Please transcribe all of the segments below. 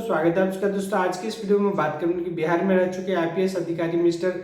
स्वागत है आपका दोस्तों। आज की इस वीडियो में बात करेंगे कि बिहार में रह चुके आईपीएस अधिकारी मिस्टर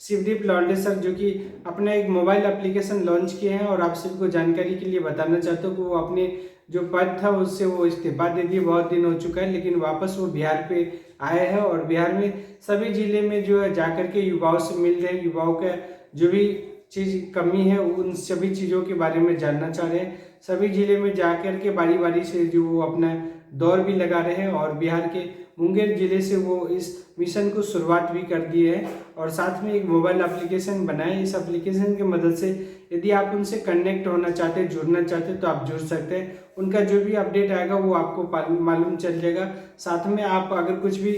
शिवदीप लौंडे सर, जो कि अपना एक मोबाइल एप्लीकेशन लॉन्च किए हैं और आप सभी को जानकारी के लिए बताना चाहता हूँ कि वो अपने जो पद था उससे वो इस्तीफा दे दिए। बहुत दिन हो चुका है, लेकिन वापस वो बिहार पे आए हैं और बिहार में सभी जिले में जो है जाकर के युवाओं से मिल रहे हैं। युवाओं का जो भी चीज़ कमी है उन सभी चीज़ों के बारे में जानना चाह रहे हैं। सभी जिले में जाकर के बारी बारी से जो वो अपना दौर भी लगा रहे हैं और बिहार के मुंगेर जिले से वो इस मिशन को शुरुआत भी कर दिए हैं और साथ में एक मोबाइल एप्लीकेशन बनाए। इस एप्लीकेशन की मदद से यदि आप उनसे कनेक्ट होना चाहते हैं, जुड़ना चाहते हैं तो आप जुड़ सकते हैं। उनका जो भी अपडेट आएगा वो आपको मालूम चल जाएगा। साथ में आप अगर कुछ भी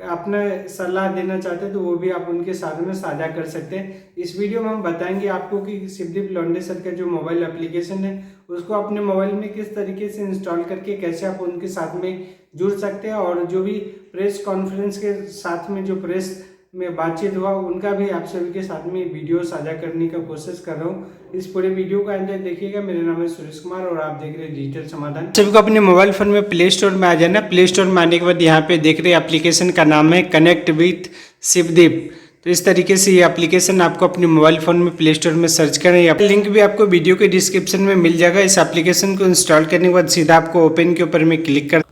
अपना सलाह देना चाहते हैं तो वो भी आप उनके साथ में साझा कर सकते हैं। इस वीडियो में हम बताएंगे आपको कि शिवदीप लौंडे सर का जो मोबाइल एप्लीकेशन है उसको अपने मोबाइल में किस तरीके से इंस्टॉल करके कैसे आप उनके साथ में जुड़ सकते हैं और जो भी प्रेस कॉन्फ्रेंस के साथ में जो प्रेस में बातचीत हुआ उनका भी आप सभी के साथ में वीडियो साझा करने का कोशिश कर रहा हूँ। इस पूरे वीडियो का अंत तक देखिएगा। मेरा नाम है सुरेश कुमार और आप देख रहे हैं डिजिटल समाधान। सभी को अपने मोबाइल फोन में प्ले स्टोर में आ जाना। प्ले स्टोर में आने के बाद यहाँ पे देख रहे हैं एप्लीकेशन का नाम है कनेक्ट विथ शिवदीप। तो इस तरीके से ये एप्लीकेशन आपको अपने मोबाइल फोन में प्ले स्टोर में सर्च करें। लिंक भी आपको वीडियो के डिस्क्रिप्शन में मिल जाएगा। इस एप्लीकेशन को इंस्टॉल करने के बाद सीधा आपको ओपन के ऊपर में क्लिक कर,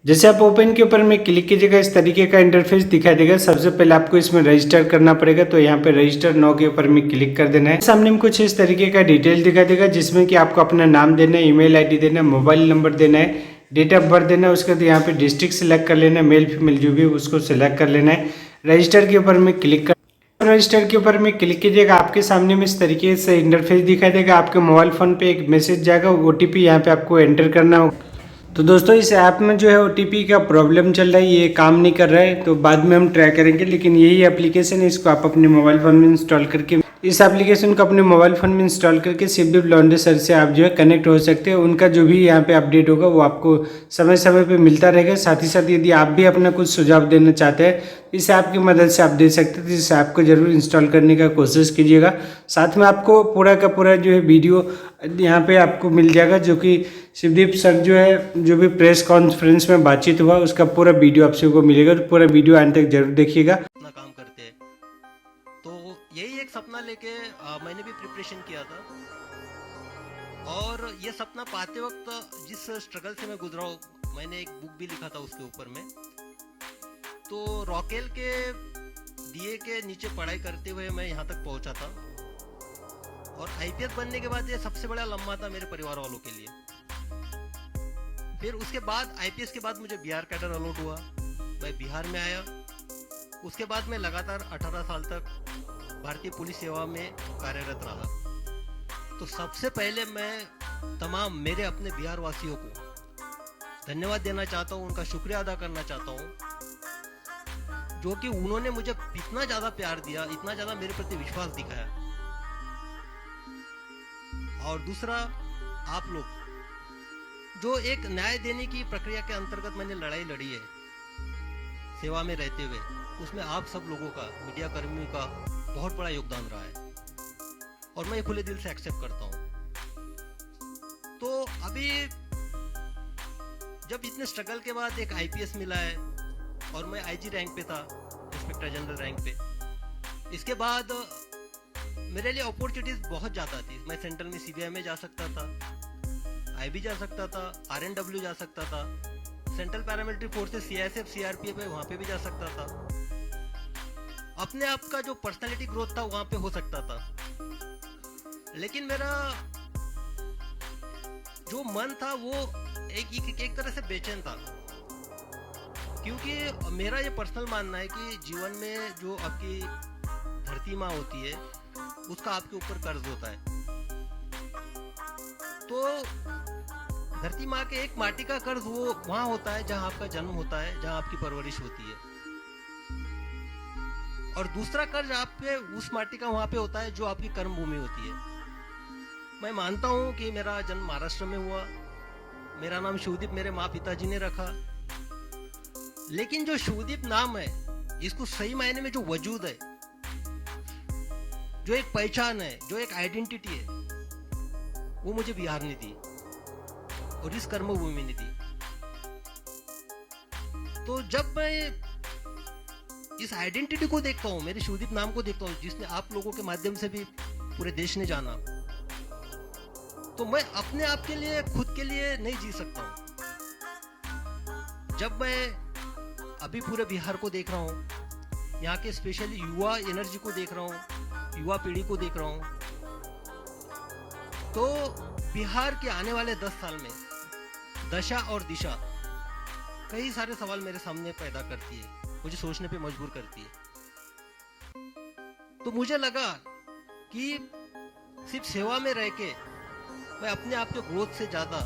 जैसे आप ओपन के ऊपर में क्लिक कीजिएगा इस तरीके का इंटरफेस दिखाई देगा। सबसे पहले आपको इसमें रजिस्टर करना पड़ेगा, तो यहाँ पे रजिस्टर नाउ के ऊपर में क्लिक कर देना है। सामने में कुछ इस तरीके का डिटेल दिखाई देगा जिसमें कि आपको अपना नाम देना है, ईमेल आईडी देना है, मोबाइल नंबर देना है, डेट ऑफ बर्थ देना है। उसके बाद यहाँ पे डिस्ट्रिक्ट सेलेक्ट कर लेना है, मेल फीमेल जो भी उसको सिलेक्ट कर लेना है। रजिस्टर के ऊपर में क्लिक कर, रजिस्टर के ऊपर में क्लिक कीजिएगा। आपके सामने में इस तरीके से इंटरफेस दिखाई देगा। आपके मोबाइल फोन पे एक मैसेज जाएगा, OTP यहाँ पे आपको एंटर करना होगा। तो दोस्तों इस ऐप में जो है OTP का प्रॉब्लम चल रहा है, ये काम नहीं कर रहा है, तो बाद में हम ट्राई करेंगे। लेकिन यही एप्लीकेशन है, इसको आप अपने मोबाइल फोन में इंस्टॉल करके इस एप्लीकेशन को अपने मोबाइल फोन में इंस्टॉल करके शिवदीप लौंडे सर से आप जो है कनेक्ट हो सकते हैं। उनका जो भी यहाँ पे अपडेट होगा वो आपको समय समय पे मिलता रहेगा। साथ ही साथ यदि आप भी अपना कुछ सुझाव देना चाहते हैं इस ऐप की मदद से आप दे सकते हैं। तो इस ऐप को जरूर इंस्टॉल करने का कोशिश कीजिएगा। साथ में आपको पूरा का पूरा जो है वीडियो यहाँ पे आपको मिल जाएगा, जो कि शिवदीप सर जो है जो भी प्रेस कॉन्फ्रेंस में बातचीत हुआ उसका पूरा वीडियो आप सबको मिलेगा। तो पूरा वीडियो अंत तक जरूर देखिएगा। अपना काम करते हैं, तो यही एक सपना लेके मैंने भी प्रिपरेशन किया था और ये सपना पाते वक्त जिस स्ट्रगल से मैं गुजरा हूँ, मैंने एक बुक भी लिखा था उसके ऊपर में। तो रॉकेल के DA के नीचे पढ़ाई करते हुए मैं यहाँ तक पहुँचा था और IPS बनने के बाद ये सबसे बड़ा लम्हा था मेरे परिवार वालों के लिए। फिर उसके बाद IPS के बाद मुझे बिहार कैडर अलॉट हुआ, मैं बिहार में आया। उसके बाद मैं लगातार 18 साल तक भारतीय पुलिस सेवा में कार्यरत रहा। तो सबसे पहले मैं तमाम मेरे अपने बिहार वासियों को धन्यवाद देना चाहता हूँ, उनका शुक्रिया अदा करना चाहता हूँ, जो कि उन्होंने मुझे इतना ज़्यादा प्यार दिया, इतना ज़्यादा मेरे प्रति विश्वास दिखाया। और दूसरा, आप लोग जो एक न्याय देने की प्रक्रिया के अंतर्गत मैंने लड़ाई लड़ी है सेवा में रहते हुए, उसमें आप सब लोगों का, मीडिया कर्मियों का बहुत बड़ा योगदान रहा है और मैं खुले दिल से एक्सेप्ट करता हूँ। तो अभी जब इतने स्ट्रगल के बाद एक IPS मिला है और मैं IG रैंक पे था, इंस्पेक्टर जनरल रैंक पे, इसके बाद मेरे लिए अपॉर्चुनिटीज बहुत ज़्यादा थी। मैं सेंट्रल में CBI में जा सकता था, IB जा सकता था, RNW जा सकता था, central paramilitary forces CISF CRPF है वहाँ पे भी जा सकता था। अपने आप का जो पर्सनालिटी ग्रोथ था वहाँ पे हो सकता था, लेकिन मेरा जो मन था वो एक तरह से बेचैन था, क्योंकि मेरा ये पर्सनल मानना है कि जीवन में जो आपकी धरती माँ होती है उसका आपके ऊपर कर्ज होता है। तो धरती माँ के एक माटी का कर्ज वो वहाँ होता है जहाँ आपका जन्म होता है, जहाँ आपकी परवरिश होती है, और दूसरा कर्ज आपके उस माटी का वहाँ पे होता है जो आपकी कर्म भूमि होती है। मैं मानता हूँ कि मेरा जन्म महाराष्ट्र में हुआ, मेरा नाम शिवदीप मेरे माँ पिताजी ने रखा, लेकिन जो शिवदीप नाम है इसको सही मायने में जो वजूद है, जो एक पहचान है, जो एक आइडेंटिटी है, वो मुझे बिहार ने दी और इस कर्म भूमि ने दी। तो जब मैं इस आइडेंटिटी को देखता हूँ, मेरे शिवदीप नाम को देखता हूँ, जिसने आप लोगों के माध्यम से भी पूरे देश ने जाना, तो मैं अपने आप के लिए, खुद के लिए नहीं जी सकता हूँ। जब मैं अभी पूरे बिहार को देख रहा हूँ, यहाँ के स्पेशली युवा एनर्जी को देख रहा हूँ, युवा पीढ़ी को देख रहा हूँ, तो बिहार के आने वाले 10 साल में दशा और दिशा कई सारे सवाल मेरे सामने पैदा करती है, मुझे सोचने पे मजबूर करती है। तो मुझे लगा कि सिर्फ सेवा में रह के मैं अपने आप के ग्रोथ से ज्यादा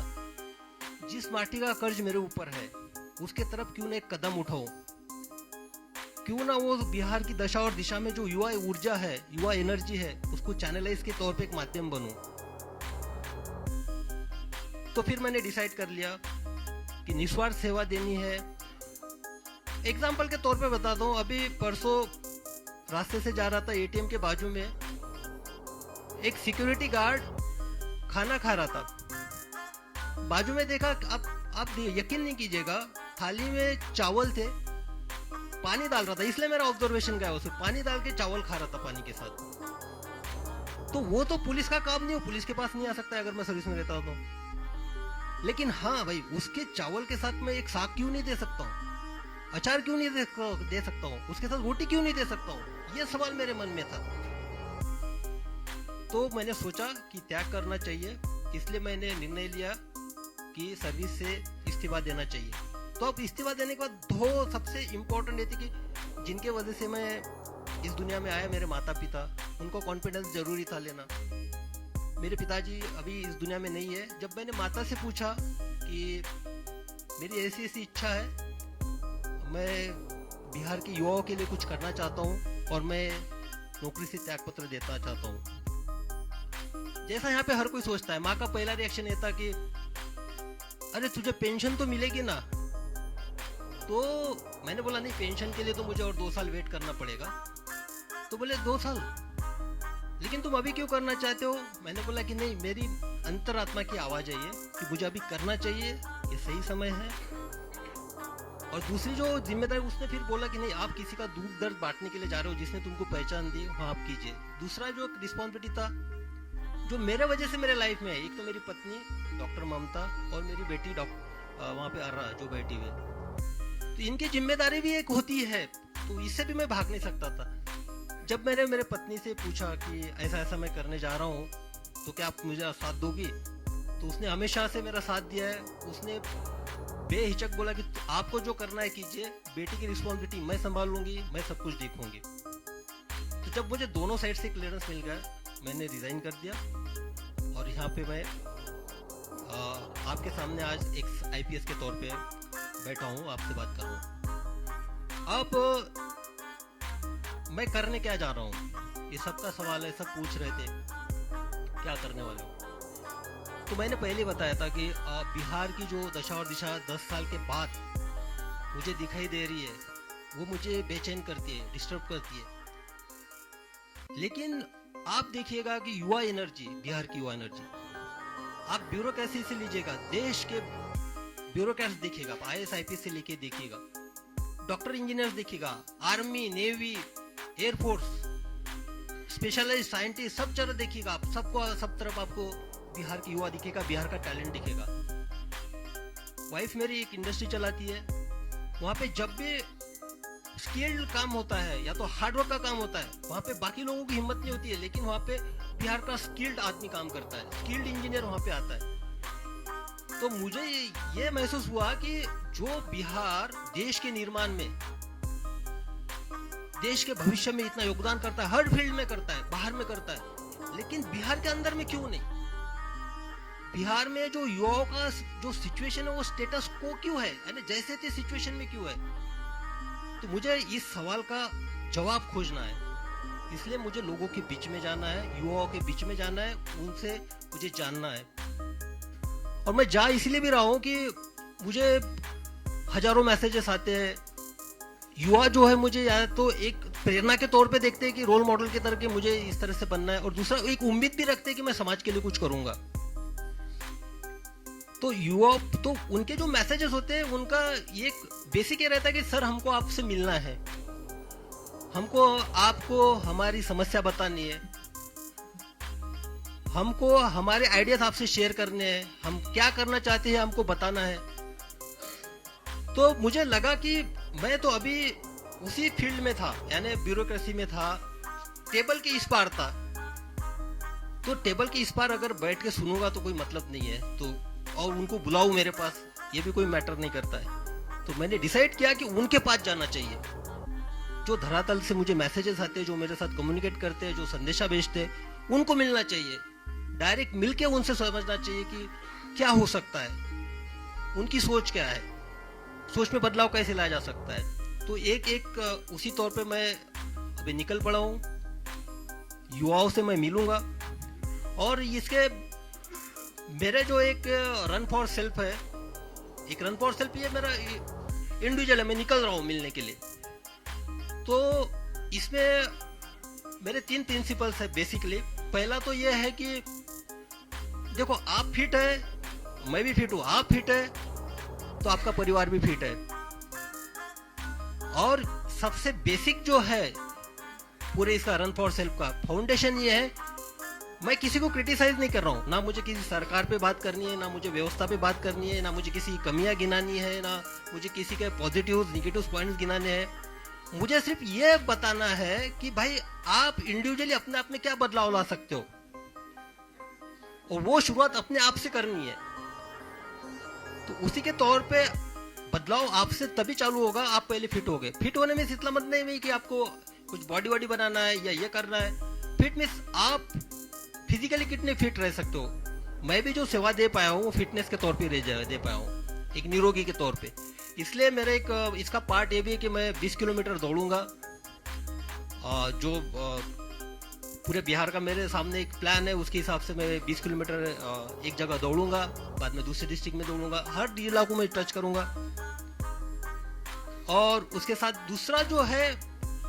जिस माटी का कर्ज मेरे ऊपर है उसके तरफ क्यों ना एक कदम उठाऊं, क्यों ना वो बिहार की दशा और दिशा में जो युवा ऊर्जा है, युवा एनर्जी है, उसको चैनलाइज के तौर पे एक माध्यम बनूं। तो फिर मैंने डिसाइड कर लिया कि निस्वार्थ सेवा देनी है। एग्जाम्पल के तौर पे बता दूं, अभी परसों रास्ते से जा रहा था, एटीएम के बाजू में एक सिक्योरिटी गार्ड खाना खा रहा था। बाजू में देखा, आप यकीन नहीं कीजिएगा, थाली में चावल थे, पानी डाल रहा था, इसलिए मेरा ऑब्जर्वेशन गया, उसे पानी डाल के चावल खा रहा था पानी के साथ। तो वो तो पुलिस का काम नहीं हो, पुलिस के पास नहीं आ सकता अगर मैं सर्विस में रहता तो। लेकिन हाँ भाई, उसके चावल के साथ मैं एक साग क्यों नहीं दे सकता हूँ, अचार क्यों नहीं दे सकता हूँ, उसके साथ रोटी क्यों नहीं दे सकता हूँ, ये सवाल मेरे मन में था। तो मैंने सोचा कि त्याग करना चाहिए, इसलिए मैंने निर्णय लिया कि सर्विस से इस्तीफा देना चाहिए। तो अब इस्तीफा देने के बाद दो सबसे इम्पोर्टेंट ये थी कि जिनके वजह से मैं इस दुनिया में आया, मेरे माता पिता, उनको कॉन्फिडेंस जरूरी था लेना। मेरे पिताजी अभी इस दुनिया में नहीं है। जब मैंने माता से पूछा कि मेरी ऐसी ऐसी इच्छा है, मैं बिहार के युवाओं के लिए कुछ करना चाहता हूँ और मैं नौकरी से त्यागपत्र देना चाहता हूँ, जैसा यहाँ पे हर कोई सोचता है, माँ का पहला रिएक्शन ये था कि अरे तुझे पेंशन तो मिलेगी ना। तो मैंने बोला नहीं, पेंशन के लिए तो मुझे और 2 साल वेट करना पड़ेगा। तो बोले 2 साल, लेकिन तुम अभी क्यों करना चाहते हो? मैंने बोला कि नहीं, मेरी अंतरात्मा की आवाज है ये कि मुझे अभी करना चाहिए, ये सही समय है। और दूसरी जो जिम्मेदारी, उसने फिर बोला कि नहीं, आप किसी का दुख दर्द बांटने के लिए जा रहे हो, जिसने तुमको पहचान दी, वहाँ आप कीजिए। दूसरा जो रिस्पॉन्सिबिलिटी था, जो मेरे वजह से मेरे लाइफ में है, एक तो मेरी पत्नी डॉक्टर ममता और मेरी बेटी वहाँ पे अर्रा जो बैठी हुई, तो इनकी जिम्मेदारी भी एक होती है, तो इससे भी मैं भाग नहीं सकता था। जब मैंने मेरे पत्नी से पूछा कि ऐसा ऐसा मैं करने जा रहा हूँ, तो क्या आप मुझे साथ दोगी? तो उसने हमेशा से मेरा साथ दिया है। उसने बेहिचक बोला कि आपको जो करना है कीजिए, बेटी की रिस्पॉन्सिबिलिटी मैं संभाल लूंगी, मैं सब कुछ देखूंगी। तो जब मुझे दोनों साइड से क्लियरेंस मिल गया, मैंने रिजाइन कर दिया और यहाँ पे मैं आपके सामने आज एक आईपीएस के तौर पे बैठा हूँ, आपसे बात कर रहा हूँ। अब मैं करने क्या जा रहा हूँ, ये सबका सवाल है, सब पूछ रहे थे क्या करने वाले हो। तो मैंने पहले बताया था कि बिहार की जो दशा और दिशा 10 साल के बाद मुझे दिखाई दे रही है, वो मुझे बेचैन करती है, डिस्टर्ब करती है। लेकिन आप देखिएगा कि युवा एनर्जी, बिहार की युवा एनर्जी, आप ब्यूरोक्रेसी से लीजिएगा, देश के ब्यूरोक्रेट्स देखिएगा, IAS IPS से लेके देखिएगा, डॉक्टर इंजीनियर्स देखिएगा, army, navy, air force, specialized scientist, सब जगह देखिएगा आप, सब तरफ आपको बिहार की युवा दिखेगा, बिहार का टैलेंट दिखेगा। वाइफ मेरी एक इंडस्ट्री चलाती है, वहां पे जब भी स्किल्ड काम होता है या तो हार्डवर्क का काम होता है, वहां पे बाकी लोगों की हिम्मत नहीं होती है, लेकिन वहां पे बिहार का स्किल्ड आदमी काम करता है, स्किल्ड इंजीनियर वहां पे आता है। तो मुझे ये महसूस हुआ कि जो बिहार देश के निर्माण में, देश के भविष्य में इतना योगदान करता है, हर फील्ड में करता है, बाहर में करता है, लेकिन बिहार के अंदर में क्यों नहीं? बिहार में जो युवाओं का जो सिचुएशन है, वो स्टेटस को क्यों है, यानी जैसे थे सिचुएशन में क्यों है? तो मुझे इस सवाल का जवाब खोजना है, इसलिए मुझे लोगों के बीच में जाना है, युवाओं के बीच में जाना है, उनसे मुझे जानना है। और मैं जा इसलिए भी रहा हूं कि मुझे हजारों मैसेजेस आते हैं, युवा जो है मुझे या तो एक प्रेरणा के तौर पे देखते हैं कि रोल मॉडल की तरह के मुझे इस तरह से बनना है, और दूसरा एक उम्मीद भी रखते हैं कि मैं समाज के लिए कुछ करूंगा। तो युवा तो उनके जो मैसेजेस होते हैं उनका ये बेसिक ये रहता है कि सर हमको आपसे मिलना है, हमको आपको हमारी समस्या बतानी है, हमको हमारे आइडियाज आपसे शेयर करने हैं, हम क्या करना चाहते हैं हमको बताना है। तो मुझे लगा कि मैं तो अभी उसी फील्ड में था, यानी ब्यूरोक्रेसी में था, टेबल के इस पार था। तो टेबल के इस पार अगर बैठ के सुनूंगा तो कोई मतलब नहीं है, तो और उनको बुलाऊं मेरे पास, ये भी कोई मैटर नहीं करता है। तो मैंने डिसाइड किया कि उनके पास जाना चाहिए, जो धरातल से मुझे मैसेजेस आते हैं, जो मेरे साथ कम्युनिकेट करते हैं, जो संदेशा भेजते हैं, उनको मिलना चाहिए। डायरेक्ट मिलके उनसे समझना चाहिए कि क्या हो सकता है, उनकी सोच क्या है, सोच में बदलाव कैसे लाया जा सकता है। तो एक एक उसी तौर पे मैं अभी निकल पड़ा हूँ, युवाओं से मैं मिलूंगा। और इसके मेरे जो एक रन फॉर सेल्फ है, एक रन फॉर सेल्फ ये मेरा इंडिविजुअल है, मैं निकल रहा हूँ मिलने के लिए। तो इसमें मेरे 3 प्रिंसिपल्स है बेसिकली। पहला तो ये है कि देखो आप फिट है, मैं भी फिट हूँ, आप फिट है तो आपका परिवार भी फिट है। और सबसे बेसिक जो है पूरे इसका रन फॉर सेल्फ का फाउंडेशन ये है, मैं किसी को क्रिटिसाइज नहीं कर रहा हूँ, ना मुझे किसी सरकार पे बात करनी है, ना मुझे व्यवस्था पे बात करनी है, ना मुझे किसी कमियां गिनानी है, ना मुझे किसी के पॉजिटिव नेगेटिव पॉइंट्स गिनाने हैं। मुझे सिर्फ ये बताना है कि भाई आप इंडिविजुअली अपने आप में क्या बदलाव ला सकते हो, और वो शुरुआत अपने आप से करनी है। तो उसी के तौर पे बदलाव आपसे तभी चालू होगा, आप पहले फिट हो गए। फिट होने में इतना मतलब नहीं कि आपको कुछ बॉडी वॉडी बनाना है या ये करना है। फिट मीन्स आप फिजिकली कितने फिट रह सकते हो। मैं भी जो सेवा दे पाया हूँ वो फिटनेस के तौर पे दे पाया हूँ, एक निरोगी के तौर पे। इसलिए मेरे एक इसका पार्ट ये भी है कि मैं 20 किलोमीटर दौड़ूंगा, जो पूरे बिहार का मेरे सामने एक प्लान है, उसके हिसाब से मैं 20 किलोमीटर एक जगह दौड़ूंगा, बाद में दूसरे डिस्ट्रिक्ट में दौड़ूंगा, हर जिला को मैं टच करूंगा। और उसके साथ दूसरा जो है,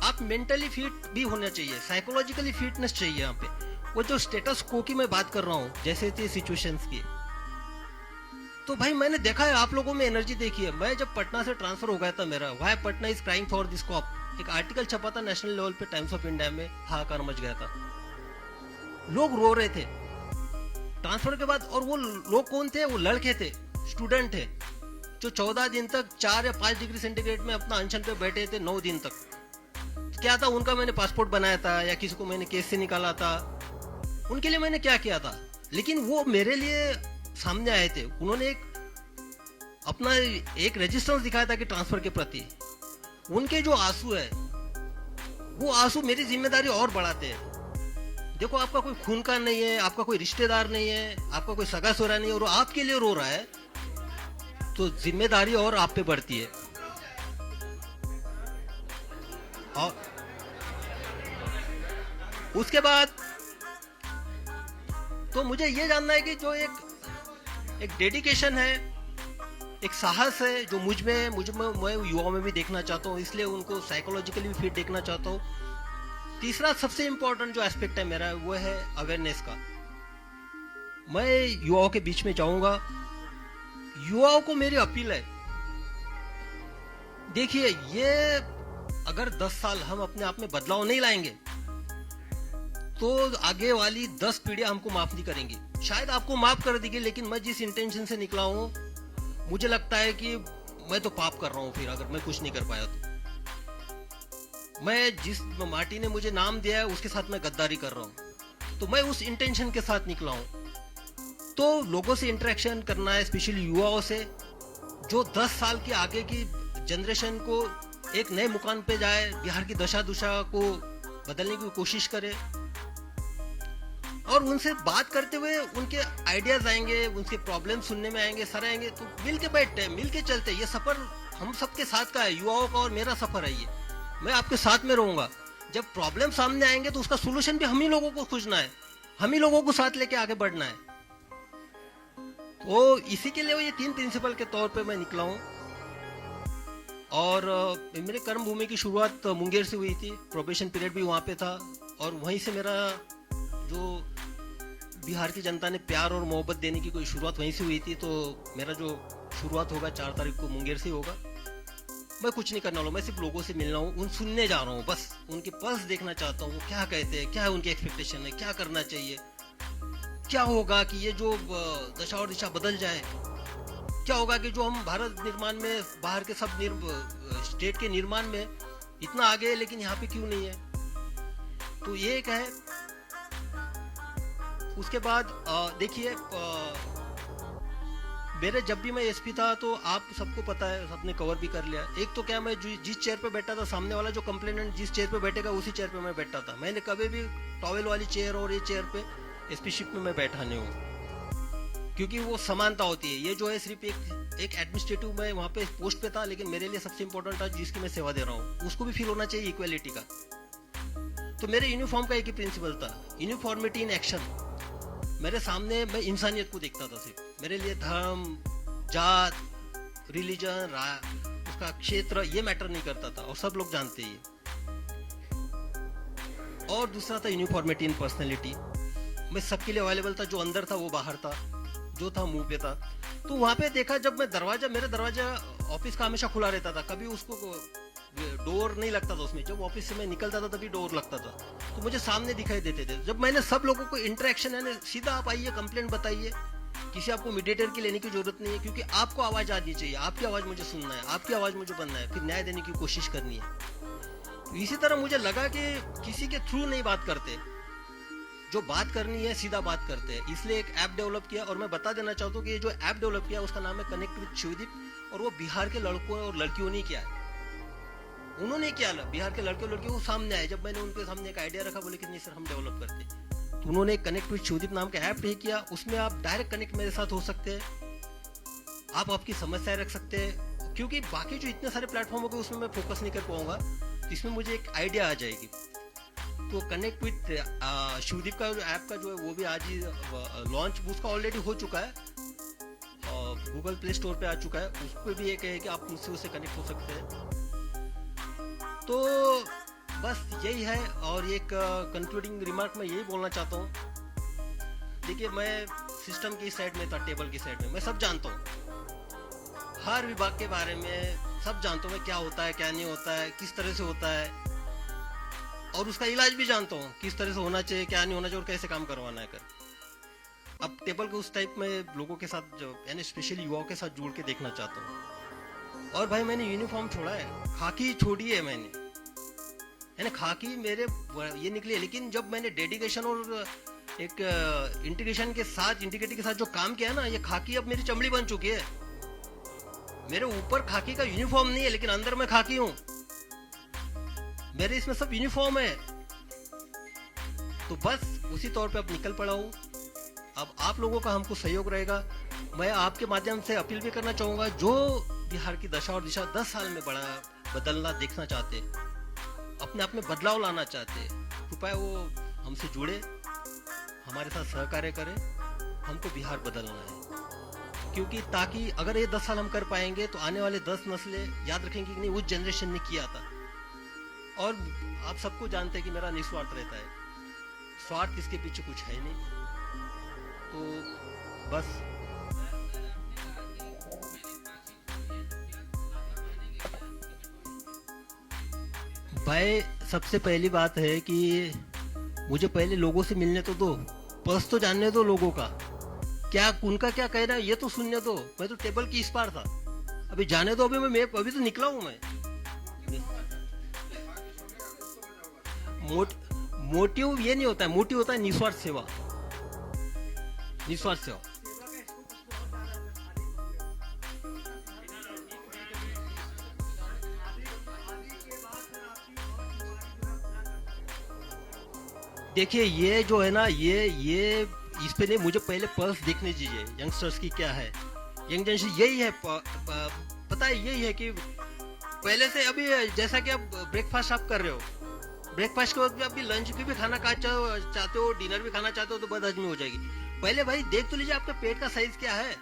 आप मेंटली फिट भी होना चाहिए, साइकोलॉजिकली फिटनेस चाहिए। यहाँ पे वो जो स्टेटस को की मैं बात कर रहा हूँ, जैसे थे सिचुएशंस की, तो भाई मैंने देखा है, आप लोगों में एनर्जी देखी है। मैं जब पटना से ट्रांसफर हो गया था मेरा, why Patna is crying for this cop, एक आर्टिकल छपा था नेशनल लेवल पे, टाइम्स ऑफ इंडिया में, हाहाकार मच गया था, लोग रो रहे थे ट्रांसफर के बाद। और वो लोग कौन थे? वो लड़के थे, स्टूडेंट थे, जो 14 दिन तक 4 या 5 डिग्री सेंटीग्रेड में अपना अनशन पे बैठे थे 9 दिन तक। क्या था उनका? मैंने पासपोर्ट बनाया था या किसी को मैंने केस से निकाला था, उनके लिए मैंने क्या किया था। लेकिन वो मेरे लिए सामने आए थे, उन्होंने अपना एक रेजिस्टेंस दिखाया था कि ट्रांसफर के प्रति। उनके जो आंसू है, वो आंसू मेरी जिम्मेदारी और बढ़ाते हैं। देखो आपका कोई खून का नहीं है, आपका कोई रिश्तेदार नहीं है, आपका कोई सगा सोरा नहीं है, और आपके लिए रो रहा है, तो जिम्मेदारी और आप पे बढ़ती है। और उसके बाद तो मुझे ये जानना है कि जो एक डेडिकेशन है, एक साहस है, जो मुझ में मैं युवाओं में भी देखना चाहता हूँ, इसलिए उनको साइकोलॉजिकली भी फिट देखना चाहता हूँ। तीसरा सबसे इंपॉर्टेंट जो एस्पेक्ट है मेरा, वो है अवेयरनेस का। मैं युवाओं के बीच में जाऊंगा, युवाओं को मेरी अपील है, देखिए ये अगर 10 साल हम अपने आप में बदलाव नहीं लाएंगे तो आगे वाली 10 पीढ़ियां हमको माफ नहीं करेंगी। शायद आपको माफ कर देगी, लेकिन मैं जिस इंटेंशन से निकला हूं, मुझे लगता है कि मैं तो पाप कर रहा हूं फिर, अगर मैं कुछ नहीं कर पाया तो। मैं जिस माटी ने मुझे नाम दिया है उसके साथ मैं गद्दारी कर रहा हूं, तो मैं उस इंटेंशन के साथ निकला हूं। तो लोगों से इंटरेक्शन करना है, स्पेशली युवाओं से, जो 10 साल के आगे की जनरेशन को एक नए मुकाम पे जाए, बिहार की दशा दुशा को बदलने की कोशिश करे। और उनसे बात करते हुए उनके आइडियाज आएंगे, उनके प्रॉब्लम सुनने में आएंगे, सर आएंगे, तो मिल के बैठते हैं, मिल के चलते हैं। ये सफर हम सबके साथ का है, युवाओं का और मेरा सफर है ये। मैं आपके साथ में रहूंगा। जब प्रॉब्लम सामने आएंगे तो उसका सोल्यूशन भी हम ही लोगों को खोजना है, हम ही लोगों को साथ लेके आगे बढ़ना है। तो इसी के लिए ये 3 प्रिंसिपल के तौर पे मैं निकला हूँ। और मेरे कर्म भूमि की शुरुआत मुंगेर से हुई थी, प्रोबेशन पीरियड भी वहाँ पे था, और वहीं से मेरा जो बिहार की जनता ने प्यार और मोहब्बत देने की कोई शुरुआत वहीं से हुई थी, तो मेरा जो शुरुआत होगा 4 तारीख को मुंगेर से होगा। मैं कुछ नहीं करने वाला हूँ, मैं सिर्फ लोगों से मिलना हूँ, उन सुनने जा रहा हूँ, बस उनके पल्स देखना चाहता हूँ, वो क्या कहते हैं, क्या है उनकी एक्सपेक्टेशन है, क्या करना चाहिए, क्या होगा कि ये जो दशा और दिशा बदल जाए, क्या होगा कि जो हम भारत निर्माण में बाहर के सब स्टेट के निर्माण में इतना आगे है लेकिन यहाँ पे क्यों नहीं है। तो ये एक है। उसके बाद देखिए, मेरे जब भी मैं एसपी था तो आप सबको पता है, सबने कवर भी कर लिया। एक तो क्या, मैं जिस चेयर पे बैठा था, सामने वाला जो कंप्लेनेंट जिस चेयर पे बैठेगा उसी चेयर पे मैं बैठा था। मैंने कभी भी टॉवेल वाली चेयर और ये चेयर पे एसपी शिप में मैं बैठा नहीं हूँ, क्योंकि वो समानता होती है। ये जो है सिर्फ एक एडमिनिस्ट्रेटिव, मैं वहाँ पे पोस्ट पे था, लेकिन मेरे लिए सबसे इंपॉर्टेंट था जिसकी मैं सेवा दे रहा हूँ, उसको भी फील होना चाहिए इक्वेलिटी का। तो मेरे यूनिफॉर्म का एक ही प्रिंसिपल था, यूनिफॉर्मिटी इन एक्शन। मेरे सामने मैं इंसानियत को देखता था सिर्फ। मेरे लिए धर्म, जात, रिलीजन, उसका क्षेत्र ये मैटर नहीं करता था, और सब लोग जानते ही। और दूसरा था यूनिफॉर्मिटी इन पर्सनैलिटी। मैं सबके लिए अवेलेबल था, जो अंदर था वो बाहर था, जो था मुंह पे था। तो वहां पे देखा, जब मैं मेरा दरवाजा ऑफिस का हमेशा खुला रहता था, कभी उसको डोर नहीं लगता था उसमें। जब ऑफिस से मैं निकलता था तभी डोर लगता था, तो मुझे सामने दिखाई देते थे। जब मैंने सब लोगों को इंटरेक्शन है, सीधा आप आइए, कंप्लेंट बताइए, किसी आपको मीडिएटर की लेने की जरूरत नहीं है, क्योंकि आपको आवाज आनी चाहिए, आपकी आवाज मुझे सुनना है, आपकी आवाज मुझे बनना है, फिर न्याय देने की कोशिश करनी है। तो इसी तरह मुझे लगा कि किसी के थ्रू नहीं बात करते, जो बात करनी है सीधा बात करते हैं। इसलिए एक ऐप डेवलप किया, और मैं बता देना चाहता हूँ कि ये जो ऐप डेवलप किया उसका नाम है कनेक्ट विद शिवदीप, और वो बिहार के लड़कों और लड़कियों ने किया है। उन्होंने किया, बिहार के लड़के और लड़कियों को सामने आए। जब मैंने उनके सामने एक आइडिया रखा, बोले कि नहीं सर हम डेवलप करते, तो उन्होंने कनेक्ट विद शिवदीप नाम का ऐप नहीं किया। उसमें आप डायरेक्ट कनेक्ट मेरे साथ हो सकते हैं, आप आपकी समस्याएं रख सकते हैं, क्योंकि बाकी जो इतने सारे प्लेटफॉर्म हो गए उसमें मैं फोकस नहीं कर पाऊंगा, तो इसमें मुझे एक आइडिया आ जाएगी। तो कनेक्ट विद शिवदीप का जो ऐप का जो है वो भी आज ही लॉन्च, उसका ऑलरेडी हो चुका है, गूगल प्ले स्टोर पे आ चुका है। उस पर भी एक है कि आप मुझसे उससे कनेक्ट हो सकते हैं। तो बस यही है। और एक कंक्लूडिंग रिमार्क मैं यही बोलना चाहता हूँ, देखिए मैं सिस्टम की साइड में था, टेबल की साइड में मैं सब जानता हूँ, हर विभाग के बारे में सब जानता हूँ मैं, क्या होता है क्या नहीं होता है, किस तरह से होता है, और उसका इलाज भी जानता हूँ, किस तरह से होना चाहिए, क्या नहीं होना चाहिए, और कैसे काम करवाना है कर। अब टेबल को उस टाइप में लोगों के साथ, जो यानी स्पेशली युवाओं के साथ जोड़ के देखना चाहता हूँ। और भाई मैंने यूनिफॉर्म छोड़ा है, खाकी छोड़ी है मैंने, यानी खाकी मेरे ये निकली है। लेकिन जब मैंने डेडिकेशन और एक इंटीग्रेशन के साथ, इंटीग्रिटी के साथ जो काम किया ना, ये खाकी अब मेरी चमड़ी बन चुकी है। मेरे ऊपर खाकी का यूनिफॉर्म नहीं है, लेकिन अंदर मैं खाकी हूँ, मेरे इसमें सब यूनिफॉर्म है। तो बस उसी तौर पे अब निकल पड़ा हूँ। अब आप लोगों का हमको सहयोग रहेगा। मैं आपके माध्यम से अपील भी करना चाहूंगा, जो बिहार की दशा और दिशा 10 साल में बड़ा बदलना देखना चाहते, अपने आप में बदलाव लाना चाहते, कृपया वो हमसे जुड़े, हमारे साथ सहकार्य करें। हमको बिहार बदलना है, क्योंकि ताकि अगर ये 10 साल हम कर पाएंगे तो आने वाले 10 नस्लें याद रखेंगे कि नहीं उस जनरेशन ने किया था। और आप सबको जानते हैं कि मेरा निस्वार्थ रहता है, स्वार्थ इसके पीछे कुछ है नहीं। तो बस भाई, सबसे पहली बात है कि मुझे पहले लोगों से मिलने तो दो, पर्स तो जानने दो लोगों का, क्या उनका क्या कहना है ये तो सुनने दो। मैं तो टेबल की इस पार था, अभी जाने दो। अभी तो निकला हूं मैं। मोटिव ये नहीं होता है, मोटिव होता है निस्वार्थ सेवा, निस्वार्थ सेवा। देखिए ये जो है ना, ये इस पे नहीं, मुझे पहले पल्स देखने दीजिए यंगस्टर्स की क्या है। यंग जनरेशन यही है, पता है यही है कि पहले से अभी जैसा कि आप ब्रेकफास्ट आप कर रहे हो, ब्रेकफास्ट के वक्त भी आप लंच भी खाना चाहते हो, डिनर भी खाना चाहते हो, तो बदहजमी हो जाएगी। पहले भाई देख तो लीजिए आपका पेट का साइज क्या है,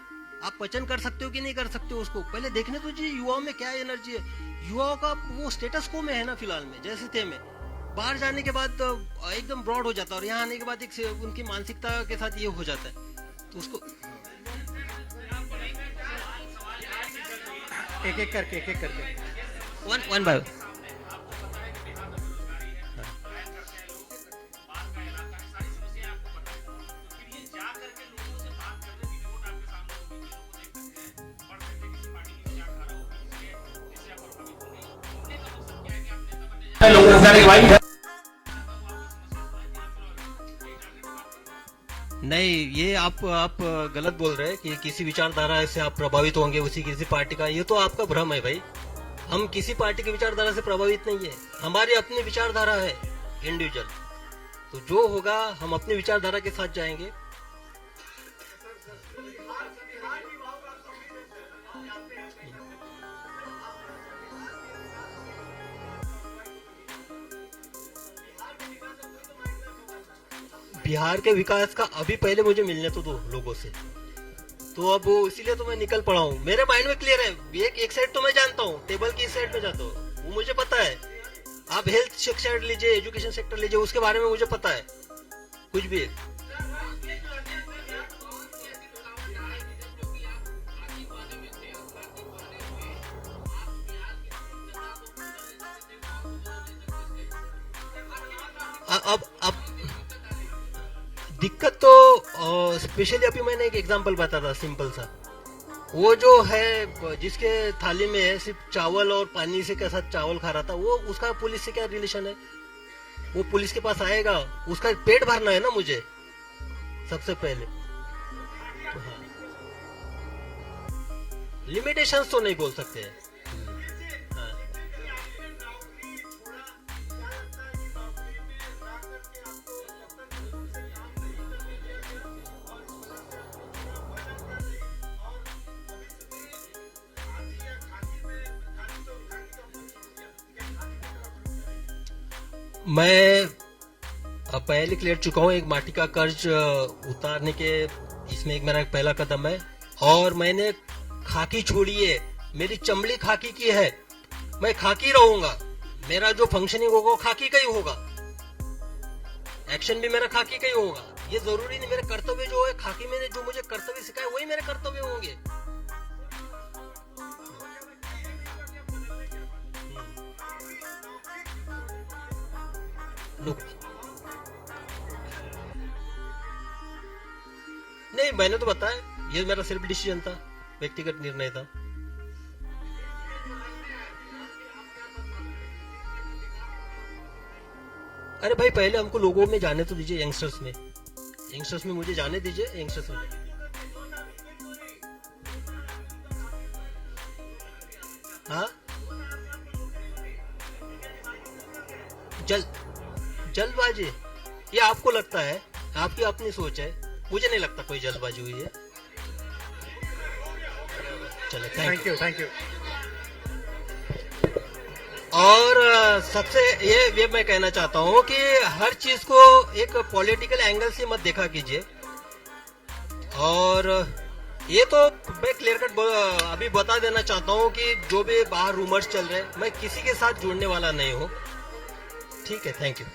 आप पचन कर सकते हो कि नहीं कर सकते हो, उसको पहले देखने तो दीजिए। युवाओं में क्या एनर्जी है, युवाओं का वो स्टेटस को में है ना फिलहाल में, जैसे थे में बाहर जाने के बाद एकदम ब्रॉड हो जाता है और यहाँ आने के बाद एक उनकी मानसिकता के साथ ये हो जाता है, तो उसको एक एक करके वन बाय नहीं, ये आप गलत बोल रहे हैं कि किसी विचारधारा से आप प्रभावित होंगे उसी किसी पार्टी का। ये तो आपका भ्रम है भाई। हम किसी पार्टी की विचारधारा से प्रभावित नहीं है, हमारी अपनी विचारधारा है इंडिविजुअल। तो जो होगा हम अपनी विचारधारा के साथ जाएंगे। बिहार के विकास का अभी पहले मुझे मिलने तो दो लोगों से, तो अब इसीलिए तो मैं निकल पड़ा हूँ। मेरे माइंड में क्लियर है, एक साइड तो मैं जानता हूँ, टेबल की इस साइड में जाता हूँ, वो मुझे पता है। आप हेल्थ सेक्टर लीजिए, एजुकेशन सेक्टर लीजिए, उसके बारे में मुझे पता है कुछ भी। अब दिक्कत तो स्पेशली अभी मैंने एक एग्जांपल बताया था सिंपल सा। वो जो है जिसके थाली में सिर्फ चावल और पानी से के साथ चावल खा रहा था, वो उसका पुलिस से क्या रिलेशन है? वो पुलिस के पास आएगा, उसका पेट भरना है ना मुझे सबसे पहले। तो हाँ, लिमिटेशंस तो नहीं बोल सकते हैं। मैं पहले क्लियर चुका हूँ, एक माटी का कर्ज उतारने के इसमें एक मेरा पहला कदम है। और मैंने खाकी छोड़ी है, मेरी चमड़ी खाकी की है, मैं खाकी रहूंगा। मेरा जो फंक्शनिंग होगा वो खाकी का ही होगा, एक्शन भी मेरा खाकी का ही होगा। ये जरूरी नहीं मेरे कर्तव्य जो है खाकी में जो मुझे कर्तव्य सिखाए वही मेरे कर्तव्य होंगे। नहीं, मैंने तो बताया, ये मेरा सिर्फ डिसीजन था, व्यक्तिगत निर्णय था। अरे भाई, पहले हमको लोगों में जाने तो दीजिए, यंगस्टर्स में मुझे जाने दीजिए, यंगस्टर्स में। हाँ, जल्दबाजी ये आपको लगता है, आपकी अपनी सोच है, मुझे नहीं लगता कोई जल्दबाजी हुई है। चले, थैंक यू। और सबसे ये मैं कहना चाहता हूँ कि हर चीज को एक पॉलिटिकल एंगल से मत देखा कीजिए। और ये तो मैं क्लियर कट अभी बता देना चाहता हूँ कि जो भी बाहर रूमर्स चल रहे हैं, मैं किसी के साथ जुड़ने वाला नहीं हूँ। ठीक है, थैंक यू।